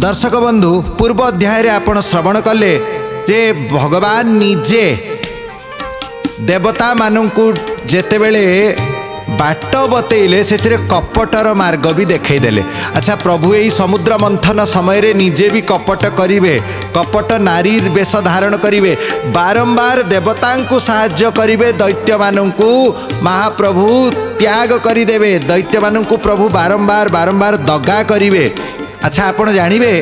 दर्शक बंधु पूर्व अध्याय आपण श्रवण कले जे भगवान निजे देवता मानू जेतेबेले बाट बतैले से कपटर मार्ग भी देखईदेले। अच्छा प्रभु यही समुद्र मंथन समय निजे भी कपट करिवे, कपट नारी वेश धारण करिवे, बारंबार देवता को साहाय्य करिवे, दैत्य मानू महाप्रभु त्याग करिदेवे, दैत्य मानू प्रभु बारंबार बारंबार दगा करिवे। अच्छा आपण जानिबे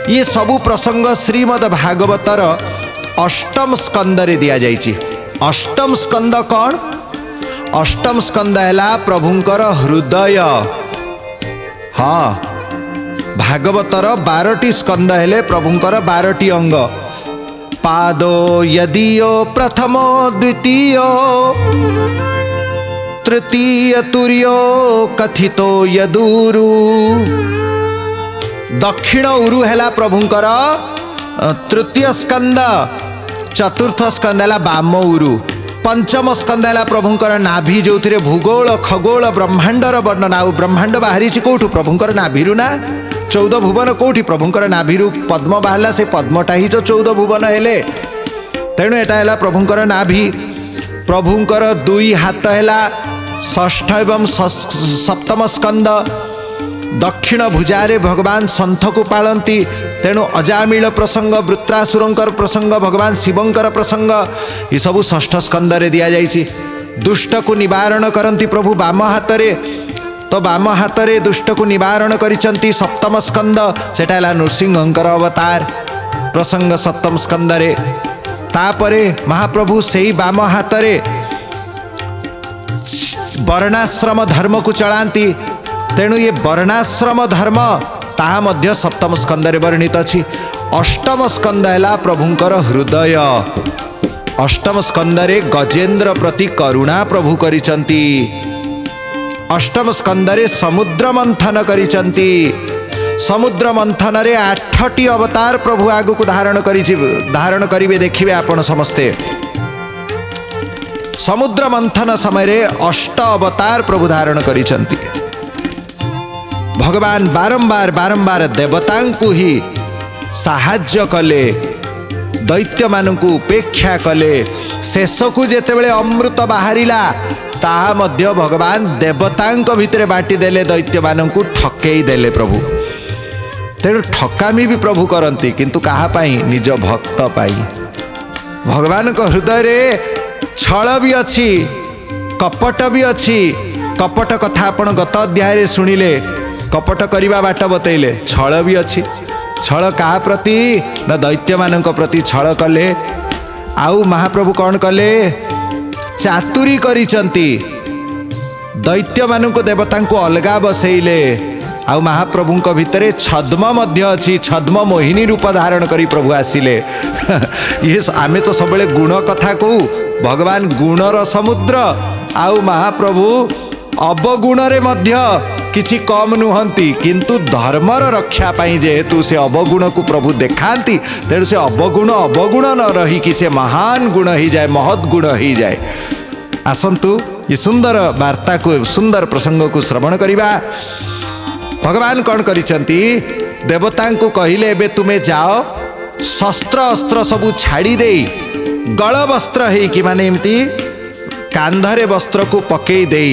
ये सबु प्रसंग श्रीमद् भागवतर अष्टम स्कंद रे दिया जाइछि। अष्टम स्कंद कौन? अष्टम स्कंद है प्रभुंकर हृदय। हाँ भागवतर 12टी स्कंद हेले प्रभुंकर 12टी अंग। पादो यदीयो प्रथमो द्वितीय तृतीय तुर्यो कथितो यदुरु। दक्षिण उरु है प्रभुंकर तृतीय स्कंद, चतुर्थ स्कंद है बाम उरु, पंचम स्कंद है प्रभुंकर नाभि जो भूगोल खगोल ब्रह्मांडर वर्णना। आ ब्रह्मांड बाहरी कौटू? प्रभुंकर नाभिरु ना। 14 भुवन कौटी? प्रभुंकर नाभिरु पद्म बाहला, से पद्मटा ही जो 14 भुवन हेले। तेणु एटा है प्रभुंकर नाभि। प्रभुंकर 2 हाथ है षष्ठ एवं सप्तम स्कंद। दक्षिण भुजारे भगवान संथ को पालती। तेणु अजामिल प्रसंग, वृत्रासुरंकर प्रसंग, भगवान शिवंकर प्रसंग ये सबू षष्ठ स्कंद रे दिया जाइछि। दुष्ट को निवारण करती प्रभु बाम हाथ रे, तो बाम हाथ रे दुष्ट को निवारण करिसंती। सप्तम स्कंद सेटा है नृसिंहंकर अवतार प्रसंग सप्तम स्कंद रे। तापरे महाप्रभु सेही बाम हाथ रे वर्णाश्रम धर्म को चलांती। तेणु ये वर्णाश्रम धर्म ताहा मध्य सप्तम स्कंद रे वर्णित अछि। अष्टम स्कंद है प्रभुंकर हृदय। अष्टम स्कंद रे गजेंद्र प्रति करुणा प्रभु करिसंती। अष्टम स्कंद रे समुद्र मंथन करिसंती। समुद्र मंथन रे 8टी अवतार प्रभु आगु को धारण करिवे। देखिवे आपण समस्ते समुद्र मंथन समय रे 8 अवतार प्रभु धारण करिसंती। भगवान बारंबार बारंबार देवतांकु ही साहाय्य कले, दैत्य मानकु उपेक्षा कले। शेषकु जेतेबेले अमृत बाहरिला ताहा मध्य भगवान देवतांक भितरे बाटी देले, दैत्य मानकु ठकेई देले प्रभु। तेणु ठकामी भी प्रभु करती, किंतु कहा पाई? निज भक्त पाई। भगवान को हृदय रे छल भी अच्छी, कपट भी अच्छी। कपट कथा आपण गत अध्याय शुणिले, कपट करिबा बाट बतैले। छल भी अच्छी। छल कहा प्रति? न दैत्य मानक प्रति छल कले। आउ महाप्रभु कौन कले? चातुरी करिसंती। दैत्य मानक देवता को अलगा बसैले। आउ महाप्रभु को भितरे छद्म मध्य अच्छी। छद्म मोहिनी रूप धारण करी प्रभु आसिले। ये आमे तो सबले गुण कथा कहू। भगवान गुणर समुद्र, आउ महाप्रभु अवगुण रे मध्य किछि कम नुहंती, किंतु धर्मर रक्षा पाई जेहेतु से अवगुण को प्रभु देखाती। तेणु से अवगुण अवगुण न रही कि से महान गुण ही जाए, महत् गुण ही जाए। आसंतु ये सुंदर वार्ता को, सुंदर प्रसंग को श्रवण करिबा। भगवान कौन करिसंती? देवता को कहिले एबे तुमे जाओ, शस्त्र अस्त्र सबू छाड़ी दे, गल वस्त्र है कि माने एमती कांधरे वस्त्र को पकई दे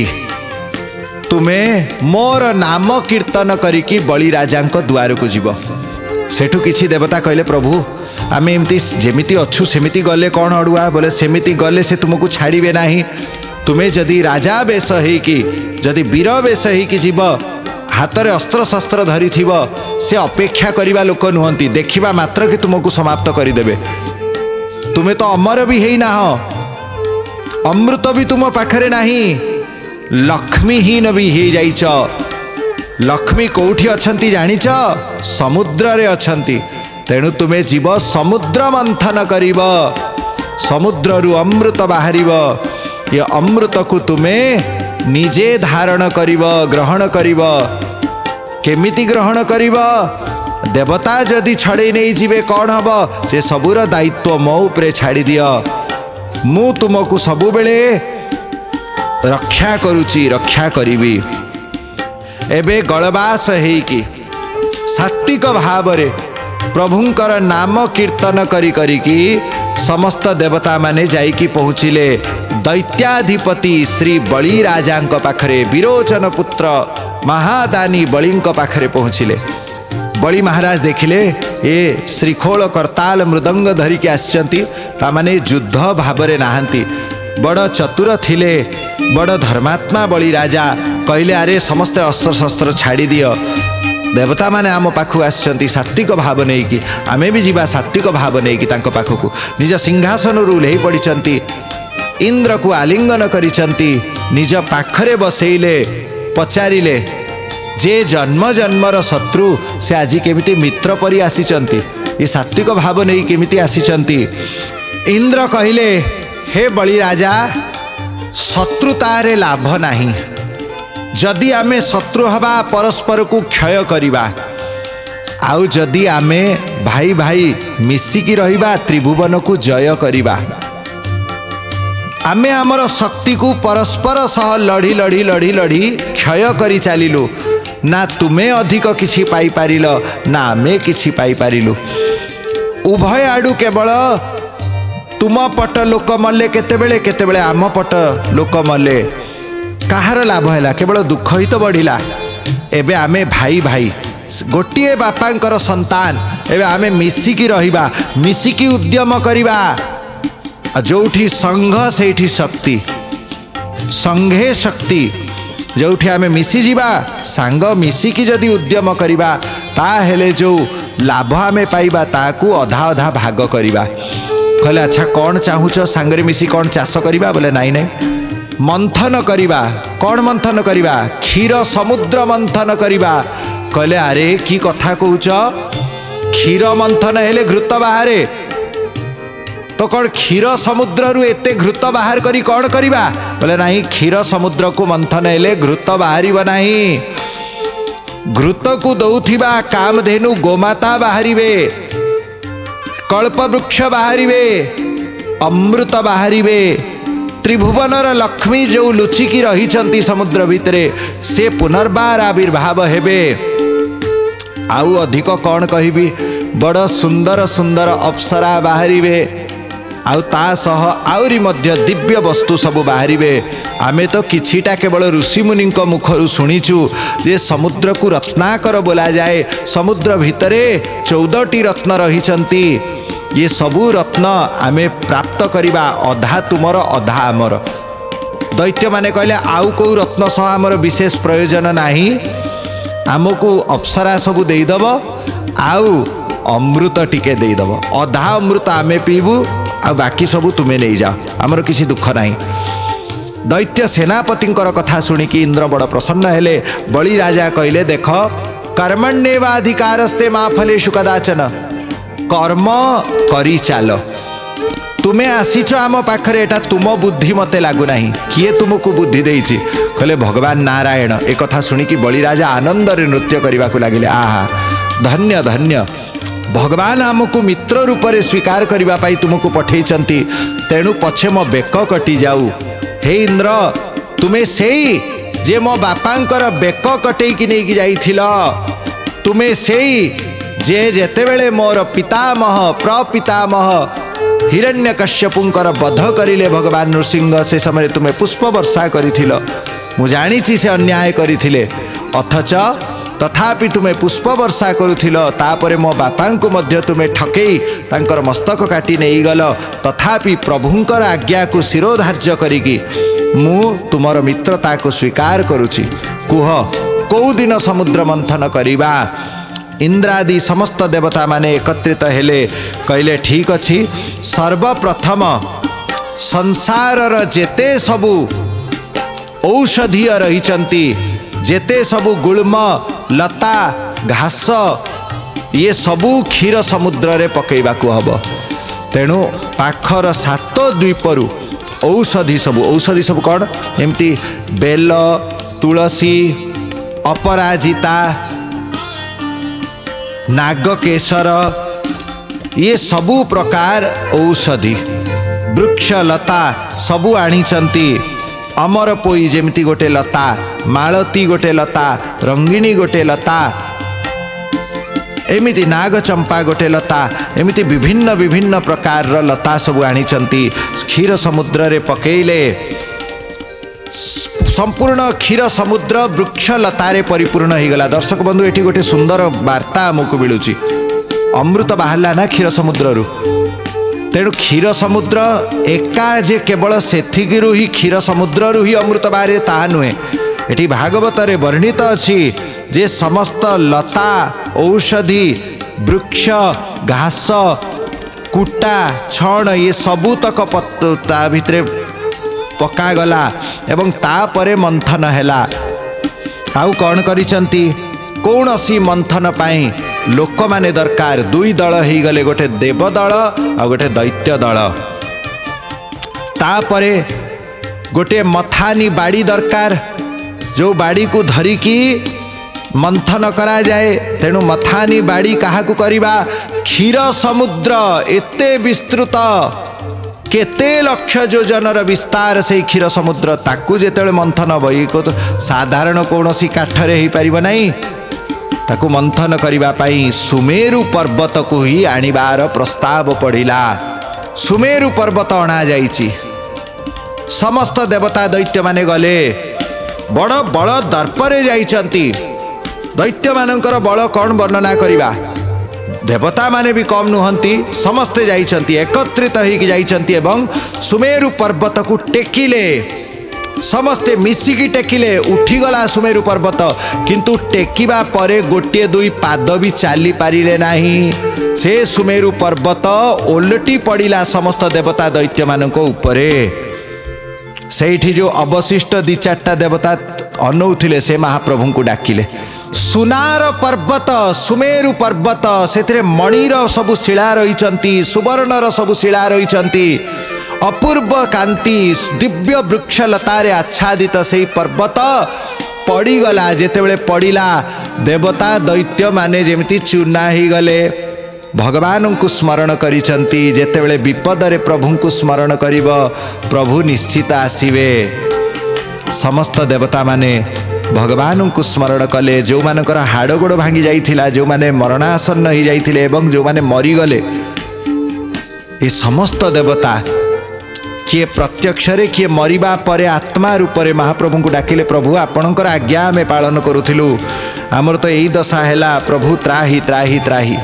तुम्हें मोर नाम कीर्तन करिकी बलि राजा द्वार को जीव। सेठू किछि देवता कहले प्रभु आमे एमती जेमिति अच्छु सेमिति गले कौन अड़ुआ? बोले सेमिति गले से तुमको छाड़िबे नाही। तुम्हें जदि राजा बेश है कि जदि वीर बेश है कि जीव, हाथ में अस्त्र शस्त्र धरी थिव, से अपेक्षा करिबा लोक नुहंती। देखिबा मात्र कि तुमको समाप्त करिदेबे। तुम्हें तो अमर भी है ना, अमृत भी तुम पाखरे नहीं, लक्ष्मीहीन भी हो जाइछ। लक्ष्मी कोठी अछंती जानिछ? समुद्र रे अछंती। तेणु तुम्हें जीव समुद्र मंथन करिब, समुद्र रु अमृत बाहरिब। ये अमृत को तुम्हें निजे धारण करिब, ग्रहण करिब। केमिति ग्रहण करिब? देवता जदि छड़े नहीं जीवे कौन हम? से सबूर दायित्व मो उपरे छाड़ी दियो। मु तुमको सबु बेले रक्षा करुची, रक्षा करिबी। एबे गलबास है कि सात्विक भाव रे प्रभुंकर नाम कीर्तन करी करिकी समस्त देवता माने जाइकी पहुँचिले दैत्याधिपति श्री बलि राजा पाखरे विरोचन पुत्र महादानी बलि पाखरे पहुँचिले। बलि महाराज देखिले ए श्रीखोल करताल मृदंग धरिकी आसिचंती तामाने युद्ध भावरे नाहंती। बड़ चतुर थिले, बड़ धर्मात्मा बलि राजा कहले अरे समस्त अस्त्र शस्त्र छाड़ी दियो, देवता माने आम पाखु आसिचंती सात्विक भाव नहीं कि आमे भी जीवा सात्विक भाव नहीं कि तांको पाखकु निज सिंहासन ओल्हेई पड़िचंती। इंद्र को आलिंगन करिचंती, निज पाखरे बसैले, पचारिले जे जन्म जन्मर शत्रु से आज केमिति मित्र परि आसिचंती, ये सात्विक भाव नहीं केमिति आसिचंती। इंद्र कहिले हे बलि राजा शत्रुतारे लाभ नहीं, जदि आमे शत्रु हवा परस्पर को क्षय करिबा, आउ जदि आमे भाई भाई मिसिकी रहिबा त्रिभुवन को जय करिबा, आमे आमर शक्ति को परस्पर सह लड़ी लड़ी लड़ी लड़ी क्षय करी चलिलु, ना तुमे अधिक किछि पाई पारिल ना आमे किछि पाई पारिलु। उभय आडू केवल तुम पट लोक मल्ले केतेबेले केतेबेले आम पट लोक मल्ले, कहार लाभ है केवल दुख ही तो बढ़िला। एबे आमे भाई भाई गोटिए बापांकर संतान, एबे आमे मिसिकी रहिबा, मिसिकी उद्यम करिबा। जोठी संघ सेठी शक्ति, संघे शक्ति, जोठी आमे मिसी जीवा सांग मिसिकी जदि उद्यम करिबा ताहेले जो लाभ आमे पाइबा ताकू अधा अधा भाग करिबा। कहले अच्छा कौन चाहूच सांगरे मिसी कौन चाष करिबा? बोले नाई नाई मंथन करिबा। कौन मंथन करिबा? क्षीर समुद्र मंथन करिबा। कहले अरे की कथा कहूच, क्षीर मंथन हेले घृत बाहारे, तो कौन क्षीर समुद्र रु एते घृत बाहर करी कौन करिबा? बोले नहीं क्षीर समुद्र को मंथन हेले घृत बाहरिबा नहीं, घृत को दौथिबा कामधेनु गोमाता बाहरिबे, कल्प वृक्ष बाहरिबे, अमृत बाहरिबे, त्रिभुवनर लक्ष्मी जो लुचिकी रहिचंती समुद्र भितरे से पुनर्बार आविर्भाव हेबे। आउ अधिक कौन कहिबी, बड़ सुंदर सुंदर अप्सरा बाहरिबे, आउ ता सह आउरी मध्य दिव्य वस्तु सब बाहरिबे। आमे तो किछिटा केवल ऋषि मुनि मुखरु शुणीचु जे समुद्र को रत्नाकर बोला जाए, समुद्र भितरे 14टी रत्न रहिचंती, ये सबू रत्न आमे प्राप्त करिबा, अधा तुमर अधा आमर। दैत्य माने कहले आउ को रत्न सह आमर विशेष प्रयोजन नाही, आमको अप्सरा सबू देदब, आउ अमृत टिके देदब, अधा अमृत आमे पीबू आ बाकी सबू तुमे नहीं जाओ, आमर किसी दुख नहीं। दैत्य सेनापति कथा शुणिकी इंद्र बड़ प्रसन्न हेले। बलि राजा कहले देख कर्मण्येवाधिकारस्ते मा फलेषु कदाचन, कर्म करी चाल, तुमे आसीच आम पाखरे एटा तुम बुद्धि मते लागु नाही, किए तुमको बुद्धि देइछि? कहले भगवान नारायण। एक कथा शुणिकी बलि राजा आनंद रे नृत्य करने को लगिले। आहा धन्य धन्य, भगवान आमको मित्र रूप में स्वीकार करने तुमको पठेइचंती, तेणु पछे मो बेक कटि जाऊ। हे इंद्र तुमे सेई जे मो बापांकर बेक कटेइकी नेइकी जाइथिल, तुमे सेई जे जेतेबेले मोर पितामह प्रपितामह हिरण्यकश्यपुंकर वध करिले भगवान नृसिंह, से समय तुमे पुष्प वर्षा करिथिल, मु जानिछि से अन्याय करिथिले, अथच तथापि तुमे पुष्प वर्षा करुथिल, तापरे मो बापांकु मध्य तुमे ठकेई तांकर मस्तक काटी नहीं गल, तथापि प्रभुंकर आज्ञा को शिरोधार्य करिकी मु तुमर मित्रता को स्वीकार करुछि। कुह कौ दिन समुद्र मंथन करिबा? इंद्रादि समस्त देवता माने एकत्रित हेले, कहले ठीक अछि, सर्वप्रथम संसारर जेते सबु औषधीय रहिचंती, जेते सबु गुल्म लता घास ये सबू क्षीर समुद्र रे पकेइबाकू हबो। तेणु पाखर 7 द्वीपरु औषधि सबु कौन एमती बेल तुलसी अपराजिता नागकेशर ये सबू प्रकार औषधि वृक्ष लता सबू आनीचंती। अमर पोई जेमती गोटे लता, मालती गोटे लता, रंगिणी गोटे लता, एमिति नागचंपा गोटे लता एमिति विभिन्न विभिन्न प्रकार लता सब आनिचंती क्षीर समुद्र रे पकेइले संपूर्ण क्षीर समुद्र वृक्ष लतारे परिपूर्ण हो गला। दर्शक बंधु एठी गोटे सुंदर वार्ता आमको मिलूची अमृत बाहरला ना क्षीर समुद्र रु तेणु क्षीर समुद्र एका जे केवल सेथिगिरु ही क्षीर समुद्र रु ही अमृत बाहरे ताहा नुहे। एठी भागवत रे वर्णित अछि जे समस्त लता औषधि वृक्ष घास कुटा छण ये सबूतक ता भितरे पकागला एवं तापरे मंथन हैला। आउ कौन करिसंती कौनसी मंथन पाई लोक माने दरकार दुई दल ही गले गोटे देव दल और गोटे दैत्य दल। तापरे गोटे मथानी बाड़ी दरकार जो बाड़ी को धरिकी मंथन करा जाए। तेणु मथानी बाड़ी काहाकू करिबा क्षीर समुद्र एते विस्तृत केते लक्ष योजनर विस्तार से क्षीर समुद्र ताकू जेतेबेले मंथन बई को तो साधारण कौनसी काठरे ही परिबो नहीं ताकू मंथन करिबा पाई सुमेरु पर्वत को ही आनिबार प्रस्ताव पड़िला। सुमेरु पर्वत अणा जाइछि समस्त देवता दैत्य माने गले बड़ बड़ दर्परे जाइछंती। दैत्य मानकर बल कौन वर्णना करिबा देवता माने भी कम नुहंती समस्ते जाइछंती एकत्रित होइकी जाइछंती एवं सुमेरु पर्वत को टेकिले समस्ते मिसिकी टेकिले उठीगला सुमेरु पर्वत किंतु टेकिबा परे गोटे दुई पाद भी चाली पारिले नाही। से सुमेरु पर्वत ओलटी पड़िला समस्त देवता दैत्य मानक उपरे। सेठी जो अवशिष्ट दी चारटा देवता अनौथिले से महाप्रभु को डाकिले सुनार पर्वत सुमेरु पर्वत से मणिर सबु शिला रही सुवर्णर सबु शिला रही अपूर्व कांति दिव्य वृक्ष लतारे आच्छादित से पर्वत पड़ीगला। जेतेबेले पड़िला देवता दैत्य माने जेमिति चूना ही गले। भगवान को स्मरण करिसंती जेतेबेले विपद रे प्रभु को स्मरण करिब प्रभु निश्चित आसीबे। समस्त देवता माने भगवान को स्मरण कले जो मानकर हाड़ गोड़ भांगी जाइथिला जो माने मरणासन्न हो जाइथिले एवं जो माने मरीगले ये समस्त देवता किए प्रत्यक्ष रे किए मरिबा परे आत्मा रूप रे महाप्रभु को डाकिले प्रभु आपणकर आज्ञा आमे पालन करूथिलु आमर तो यही दशा हैला प्रभु त्राही त्राही त्राही।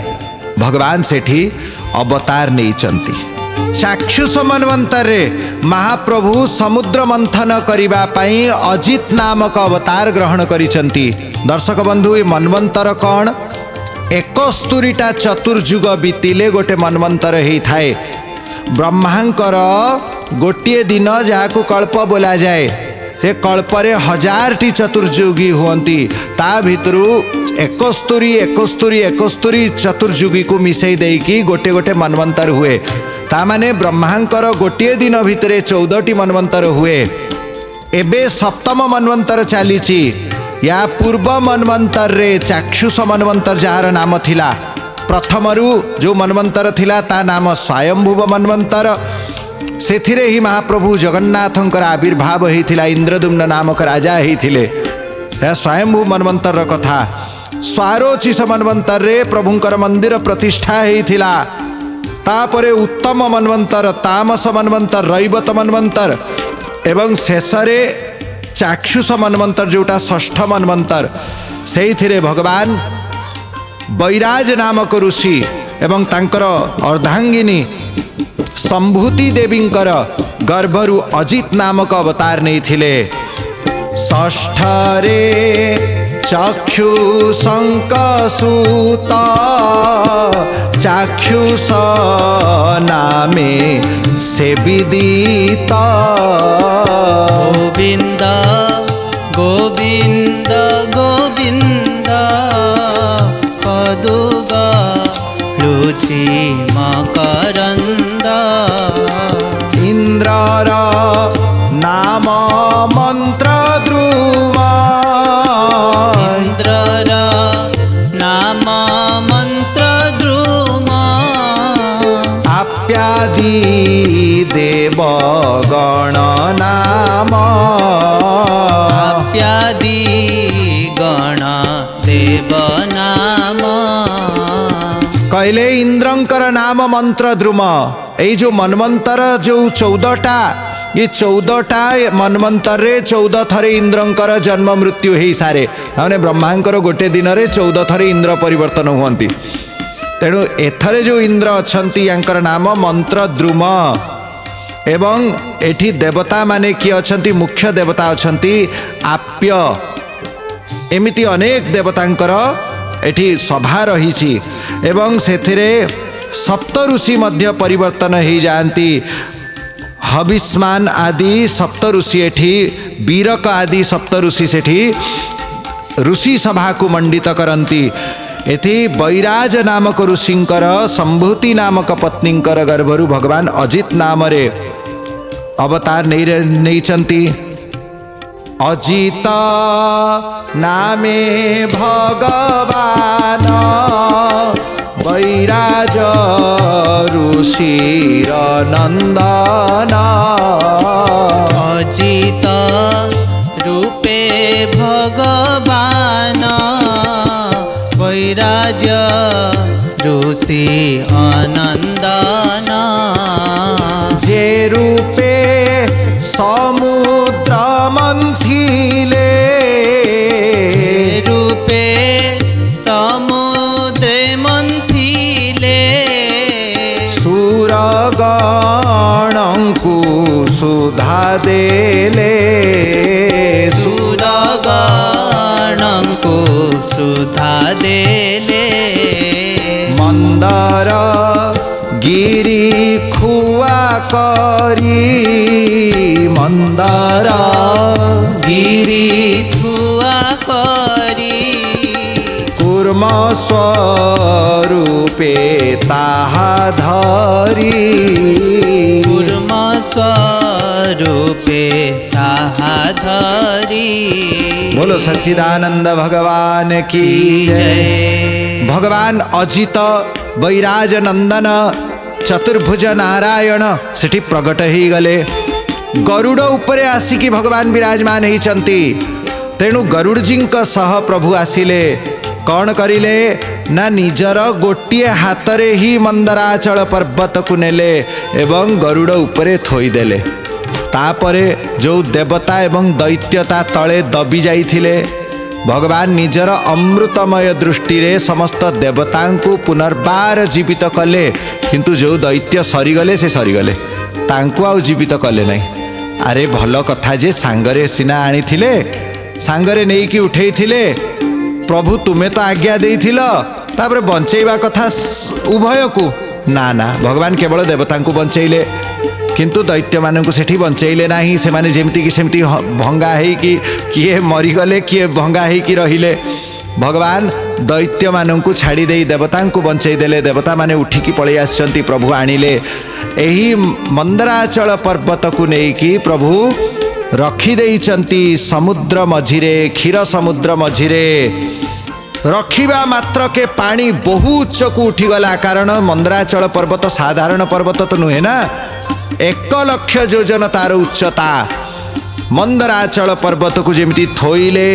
भगवान सेठी अवतार नैचंती चाक्षुष मनवंतर महाप्रभु समुद्र मंथन करिबा पाई अजित नामक अवतार ग्रहण करिसंती। दर्शक बंधु ये मनवंतर कौन 71टा चतुर्युग बीतिले गोटे मनवंतर ही थाए। ब्रह्मांकर गोटे दिन जहाँ कल्प बोला जाए से कल्परे 1000टी चतुर्युगी हुअंती ता भितरु 71 चतुर्युगी को मिसई देकी गोटे गोटे मनवंतर हुए। तामाने ब्रह्मांकर गोटे दिन भितरे 14टी मनवंतर हुए। एबे सप्तम मनवंतर चलीची या पूर्व मनवंतर रे चाक्षुष मनवंतर जार नाम थिला प्रथमरु जो मनवंतर थिला ता नाम स्वयंभुव मनवंतर। सेथिरे ही महाप्रभु जगन्नाथंकर आविर्भाव होइथिला इंद्रदुम्न नामक राजा होइथिले स्वयंभू मनवंतर कथा। स्वारोचिष मनवंतर रे प्रभुंकर मंदिर प्रतिष्ठा होइथिला। तापरे उत्तम मनवंतर तामस मनवंतर रैवत मनवंतर एवं शेषरे चाक्षुष मनवंतर जोटा षष्ठ मनवंतर से भगवान बैराज नामक ऋषि एवं तांकर अर्धांगिनी संभूति देवींकर गर्भरु अजित नामक अवतार नहीं थिले। षष्ठरे चाक्षुषंक सूता चाक्षुष नामे से विदिता। गोविंद गोविंद गोविंद पदुगा रुचि मकरंद। इंद्रर नाम मंत्र द्रुमा इंद्रर नाम मंत्र द्रुमा। आप्यादि देवगण नाम आप्यादि गण देव नाम। कहले इंद्रंकर नाम मंत्र द्रुम यही जो मनमंतर जो 14टा ये 14टा मनमंतर रे 14 थरे इंद्रंकर जन्म मृत्यु हो सारे मैंने ब्रह्मांकर गोटे दिन में 14 थरे इंद्र परिवर्तन हुअंती तेणु एथरे जो इंद्र अच्छंती यांकर नाम मंत्र द्रुम एवं एठी देवता माने किए अच्छंती मुख्य देवता अच्छंती आप्य एमिति अनेक देवतांकर एठी सभा रही एवं सेथिरे सप्त ऋषि मध्य परिवर्तन हो जाती हविष्मान आदि सप्त ऋषि एठी बीरक आदि सप्त ऋषि सेठी ऋषि सभा को मंडित करती एथि बैराज नामक ऋषिंकर संभूति नामक पत्नींकर गर्भरु भगवान अजित नाम रे अवतार नहीं अजित नामे भगवान बैराज ऋषिर नंदन अजित रूपे भगवान वैराज ऋषि अनंदन जे रूपे समुद्र मंथिले रूपे समुद्र मंथिले सुरगणंकु सुधा देले सुरगणंकु सुधा देले मंदर गिरी खुआ करी मंदर गिरी थुआ करी कूर्म स्वरूपे ताहा धरी कूर्म स्वरूपे ताहा धरी। बोलो सच्चिदानंद भगवान की जय। भगवान अजित बैराज नंदन चतुर्भुज नारायण सेठी प्रगट हो गले गरुड़ उपरे आसिकी भगवान विराजमान होइचंती तेणु गरुड़ जी सह प्रभु आसिले कौन करिले ना निजर गोटिए हाथरे ही मंदराचल पर्वत को नेले एवं गरुड़ उपरे थोईदेले तापरे जो देवता एवं दैत्यता तले दबी जाइथिले भगवान निजर अमृतमय दृष्टि रे समस्त देवता को पुनर्बार जीवित कले किंतु जो दैत्य सरीगले से सरीगले तांको आउ जीवित कले नहीं। अरे भल कथा जे सांगरे सिना आनी थिले सांगरे नहीं कि उठे थिले प्रभु तुम्हें तो आज्ञा देइथिल तापर बंचेवा कथा उभय को ना ना भगवान केवल देवता को बंचेले किंतु दैत्य मानक सेठी बंचेले नहीं से माने जेमती कि सेमती भंगा है कि किए मरीगले किए भंगा है कि रहिले भगवान दैत्य मानक छाड़ी दे देवता को बंचई देले देवता माने उठिकी पळै आछंती प्रभु आनिले एही मंदराचल पर्वत को नेकी प्रभु रखी देइचंती समुद्र मझिरे क्षीर समुद्र मझिरे रखिबा मात्र के पानी बहु उच्च को उठीगला कारण मंदराचल पर्वत साधारण पर्वत तो नुहे ना 1,00,000 योजन तार उच्चता मंदराचल पर्वत को जेमिति थोइले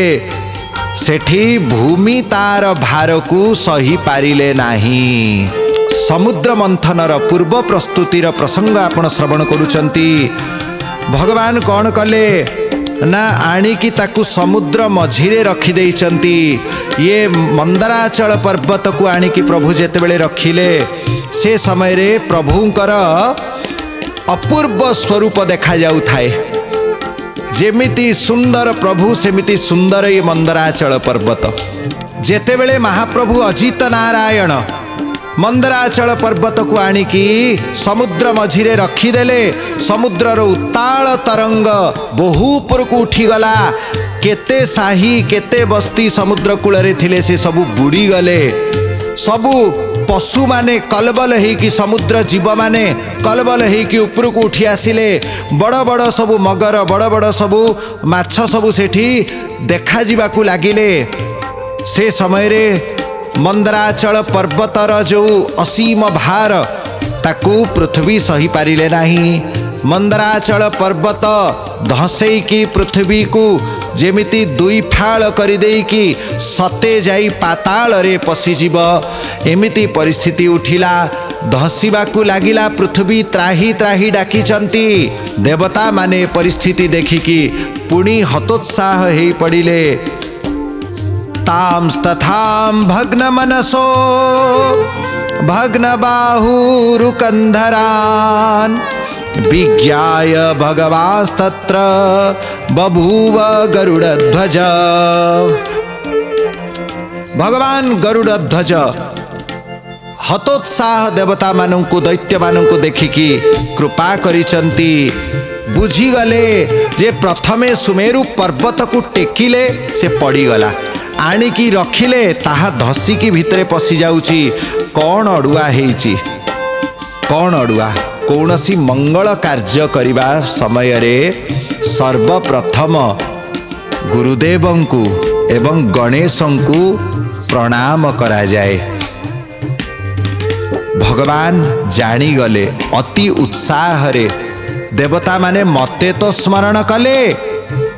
सेठी भूमि तार भार को सही पारिले नाही। समुद्र मंथनर पूर्व प्रस्तुतिर प्रसंग आपण श्रवण करुचंती भगवान कौन कले ना आणिकी ताकू समुद्र मझिरे रखी देइचंती ये मंदराचल पर्वत को आणिकी प्रभु जेतेबेले रखिले से समय रे प्रभुंकर अपूर्व स्वरूप देखा जाऊ थाए जेमिति सुंदर प्रभु सेमिति सुंदर ये मंदराचल पर्वत जेतेबेले महाप्रभु अजित नारायण मंदराचल पर्वत को आणिकी समुद्र मझिरे रखीदेले समुद्रर उत्ताल तरंग बहु ऊपर को उठीगला केते साही केते बस्ती समुद्र कूଳରେ थिले से सबू बुड़ी गले सबू पशु माने कलबल है कि समुद्र जीव माने कलबल है कि ऊपर को उठी आसिले बड़ बड़ सबू मगर बड़ बड़ सबू माछ सबू सेठी देखा जिबाकू लागिले से समय रे मंदराचल पर्वतर जो असीम भार ताकू पृथ्वी सही पारिले नाही मंदराचल पर्वत धसैकी पृथ्वी को जेमिति दुई फाळ करिदेकी सते जाई पाताल रे पशिजीव एमिति परिस्थिति उठिला। धसिबाकू लागिला पृथ्वी त्राही त्राही डाकिचंती। देवता माने परिस्थिति देखिकी पुणी हतोत्साह हेई पड़िले। ताम तथाम भग्न मनसो भग्न बाहुरुकंधरान विज्ञाय भगवास्तत्र बभूव गरुड़ध्वज। भगवान गरुड़ध्वज हतोत्साह देवता मानंकु दैत्य मानंकु देखिकी कृपा करिचंती। बुझीगले जे प्रथमे सुमेरु पर्वत को टेकिले से पड़ीगला, आनिकी रखिले ताहा धसिकी भितरे पशि जाउची। कौन अड़ुआ हेइची, कौन अड़ुआ? कौनसी मंगल कार्य करिबा समय रे सर्वप्रथम गुरुदेवंकु एवं गणेशंकु प्रणाम करा जाए। भगवान जानी गले अति उत्साह रे देवता माने मते तो स्मरण कले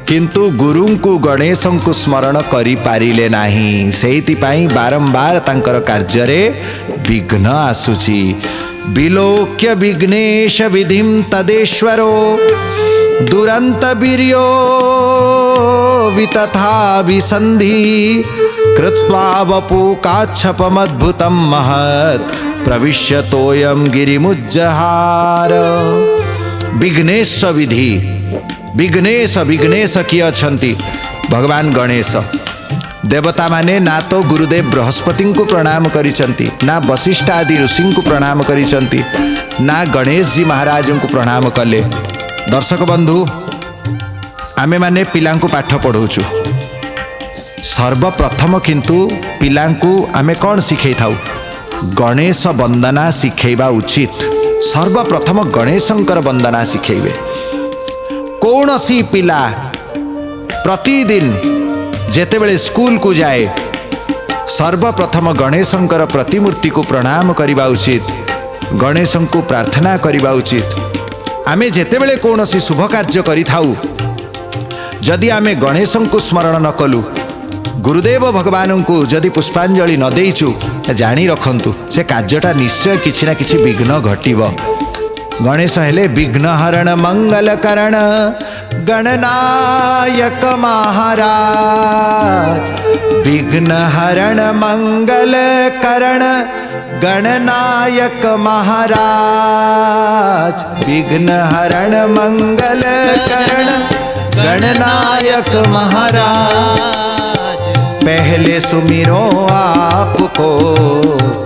किंतु गुरुंकु गणेशंकु स्मरण करि पारिले नाही। सेहिति पाई बारंबार तांकर कार्य रे विघ्न आसुची। विलोक्य विघ्नेश विधिम तदेश्वरो दुरंत वीर्यो वितथा विसंधि कृत्वा वपु काच्छपमद्भुतं महत् प्रविश्यतोयम गिरिमुज्जहार। विघ्नेश विधि विघ्नेश विघ्नेश किए अछंती भगवान गणेश। देवता माने ना तो गुरुदेव बृहस्पति को प्रणाम करिसंती, ना वशिष्ठ आदि ऋषि को प्रणाम करिसंती, ना गणेश जी महाराज को प्रणाम कले। दर्शक बंधु, आमे माने पिला को पाठ पढ़ाऊँ। सर्वप्रथम किंतु पिला को आमे कौन शिखई थाउ? गणेश वंदना शिखेबा उचित। सर्वप्रथम गणेशंकर वंदना शिखेबे। कौन सी पिला प्रतिदिन जेतेबेले स्कूल को जाए सर्वप्रथम गणेशंकर प्रतिमूर्ति को प्रणाम करिबा उचित, गणेशं को प्रार्थना करिबा उचित। आमे जेतेबेले कौन सी शुभ कार्य करि थाउ जदि आमे गणेशं को स्मरण न कलु, गुरुदेव भगवान को जदि पुष्पांजलि न देइचु, जानी रखंतु से कार्यटा निश्चय किछि ना किछि विघ्न घटिब। गणेश हेले विघ्नहरण मंगल करण गणनायक महाराज। विघ्नहरण मंगल करण गणनायक महाराज। विघ्नहरण मंगल करण गणनायक महाराज। पहले सुमिरो आपको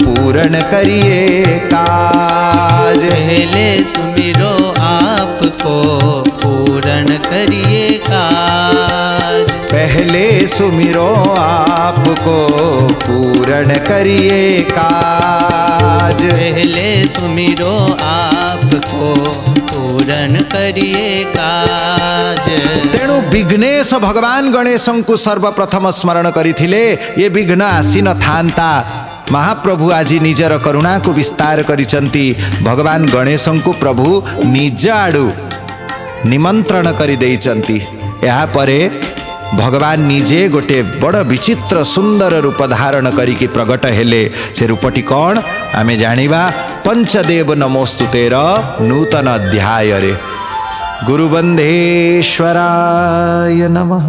पूर्ण करिए काज। पहले सुमिरो आपको पूर्ण करिए काज। पहले सुमिरो आपको पूर्ण करिए काज। पहले सुमिरो आपको पूर्ण करिए काज। तेणु विघ्नेश भगवान गणेशं को सर्वप्रथम स्मरण करिथिले, ये विघ्न आसी न थांता। महाप्रभु आज निजर करुणा को विस्तार करिचंती। भगवान गणेशं को प्रभु निज आडू निमंत्रण करि देइचंती। या परे भगवान निजे गोटे बड़ विचित्र सुंदर रूप धारण करिकी प्रगट हेले। से रूपटी कौन आमे जानिबा पंचदेव नमोस्तुतेर नूतन अध्याय रे। गुरुबंधेश्वराय नमः।